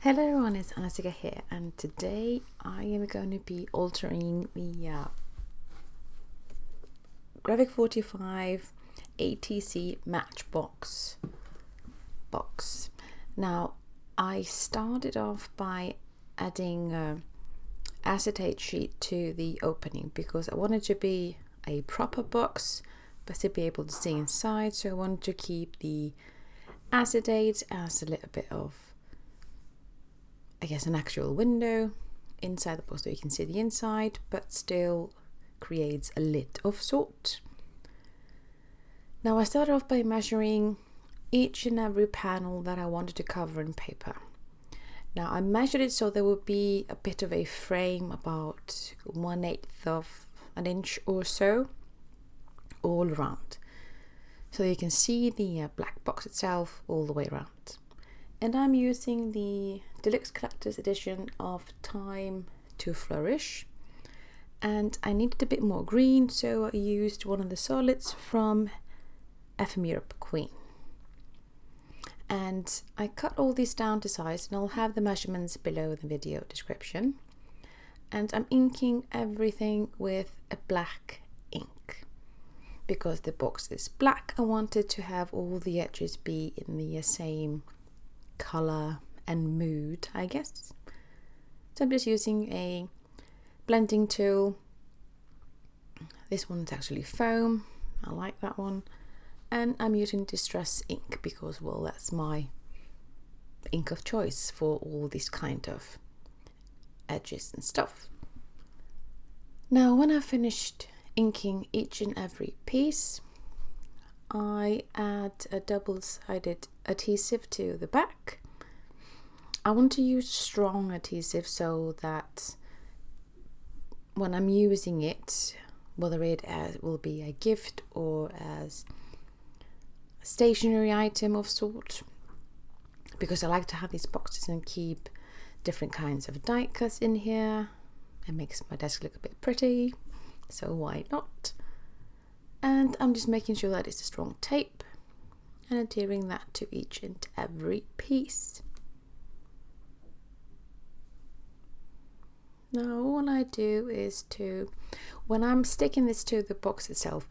Hello everyone, it's Sigga here, and today I am going to be altering the Graphic 45 ATC Matchbook box. Now, I started off by adding acetate sheet to the opening because I wanted to be a proper box but to be able to see inside, so I wanted to keep the acetate as a little bit of, I guess, an actual window inside the box so you can see the inside, but still creates a lid of sort. Now I started off by measuring each and every panel that I wanted to cover in paper. Now I measured it so there would be a bit of a frame, about 1/8 of an inch or so, all around. So you can see the black box itself all the way around. And I'm using the Deluxe Collector's Edition of Time to Flourish, and I needed a bit more green, so I used one of the solids from Ephemera Queen. And I cut all these down to size, and I'll have the measurements below the video description. And I'm inking everything with a black ink. Because the box is black, I wanted to have all the edges be in the same color and mood, I guess. So I'm just using a blending tool. This one's actually foam, I like that one, and I'm using distress ink because, well, that's my ink of choice for all these kind of edges and stuff. Now when I finished inking each and every piece, I add a double-sided adhesive to the back. I want to use strong adhesive so that when I'm using it, whether it will be a gift or as a stationery item of sort, because I like to have these boxes and keep different kinds of die cuts in here. It makes my desk look a bit pretty, so why not? And I'm just making sure that it's a strong tape and adhering that to each and every piece. Now all I do is when I'm sticking this to the box itself,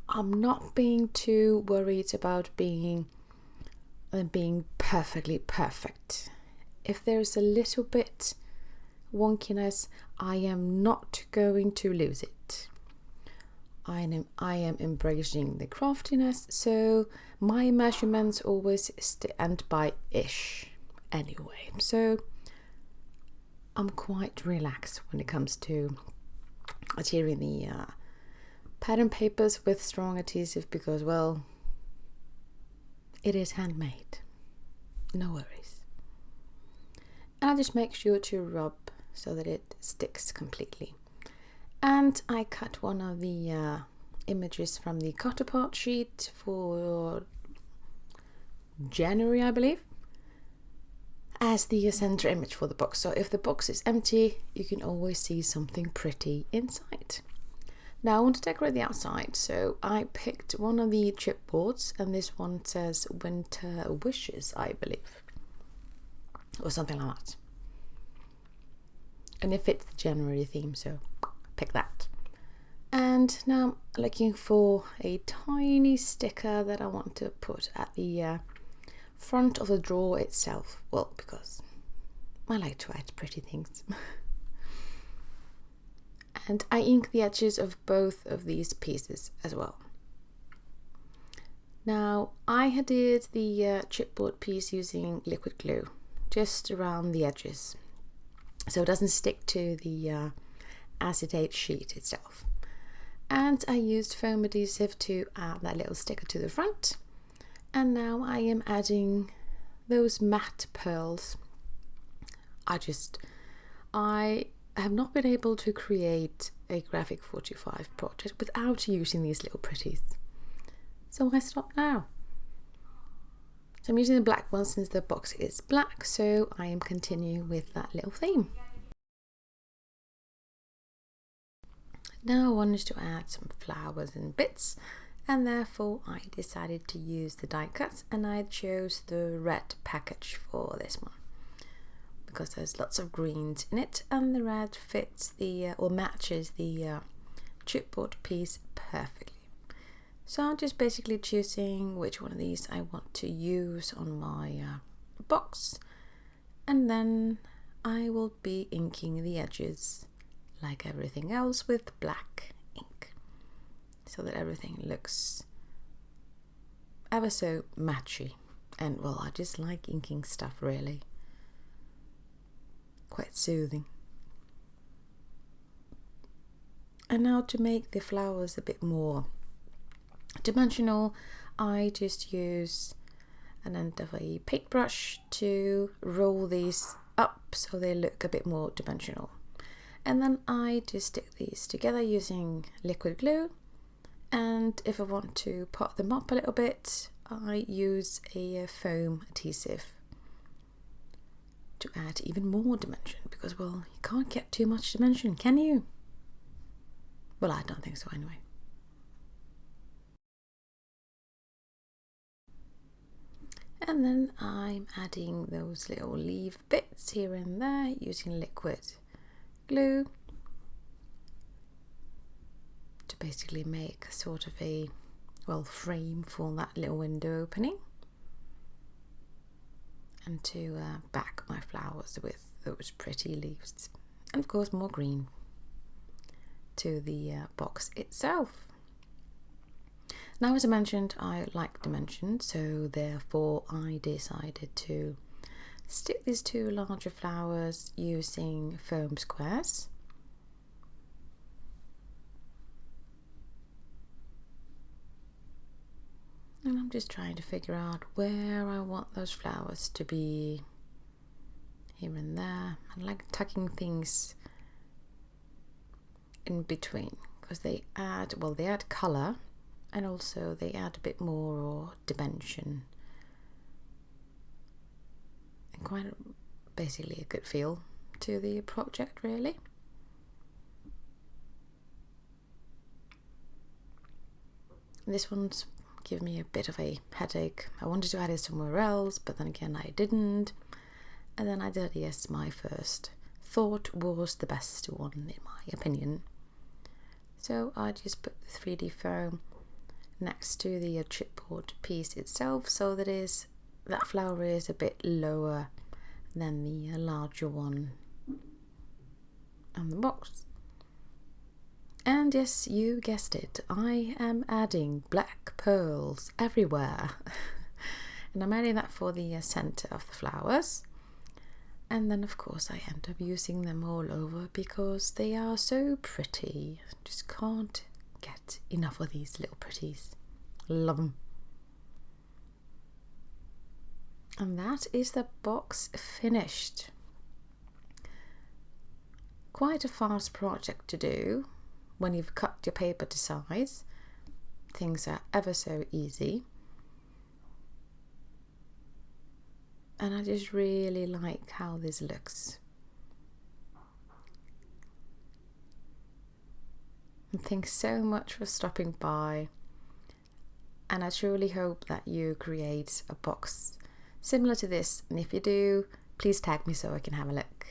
I'm not being too worried about being perfectly perfect. If there's a little bit wonkiness, I am not going to lose it. I am embracing the craftiness, so my measurements always stand by ish anyway. So I'm quite relaxed when it comes to adhering the pattern papers with strong adhesive because, well, it is handmade. No worries. And I just make sure to rub so that it sticks completely. And I cut one of the images from the cut apart sheet for January, I believe, as the center image for the box. So if the box is empty, you can always see something pretty inside. Now I want to decorate the outside, so I picked one of the chipboards, and this one says Winter Wishes, I believe, or something like that. And it fits the January theme, so pick that. And now I'm looking for a tiny sticker that I want to put at the front of the drawer itself. Well, because I like to add pretty things. And I ink the edges of both of these pieces as well. Now I did the chipboard piece using liquid glue just around the edges, so it doesn't stick to the acetate sheet itself. And I used foam adhesive to add that little sticker to the front. And now I am adding those matte pearls. I have not been able to create a Graphic 45 project without using these little pretties, so I stop now. So I'm using the black one since the box is black, so I am continuing with that little theme. Now I wanted to add some flowers and bits, and therefore I decided to use the die cuts, and I chose the red package for this one because there's lots of greens in it, and the red fits the or matches the chipboard piece perfectly. So I'm just basically choosing which one of these I want to use on my box, and then I will be inking the edges like everything else with black ink, so that everything looks ever so matchy. And well, I just like inking stuff, really. Quite soothing. And now to make the flowers a bit more dimensional, I just use an end of a paintbrush to roll these up so they look a bit more dimensional. And then I just stick these together using liquid glue, and if I want to pot them up a little bit, I use a foam adhesive to add even more dimension, because well, you can't get too much dimension, can you? Well, I don't think so anyway. And then I'm adding those little leaf bits here and there using liquid glue to basically make a sort of a frame for that little window opening, and to back my flowers with those pretty leaves, and of course more green to the box itself. Now, as I mentioned, I like dimension, so therefore I decided to stick these two larger flowers using foam squares. And I'm just trying to figure out where I want those flowers to be, here and there. I like tucking things in between, because they add colour, and also they add a bit more dimension and quite basically a good feel to the project, really. This one's given me a bit of a headache. I wanted to add it somewhere else, but then again I didn't, and then I did, yes, my first thought was the best one in my opinion. So I just put the 3D foam next to the chipboard piece itself, so that flower is a bit lower than the larger one on the box. And yes, you guessed it, I am adding black pearls everywhere. And I'm adding that for the center of the flowers. And then of course I end up using them all over because they are so pretty. Just can't get enough of these little pretties. Love them. And that is the box finished. Quite a fast project to do when you've cut your paper to size. Things are ever so easy. And I just really like how this looks. And thanks so much for stopping by. And I truly hope that you create a box similar to this. And if you do, please tag me so I can have a look.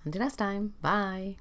Until next time, bye.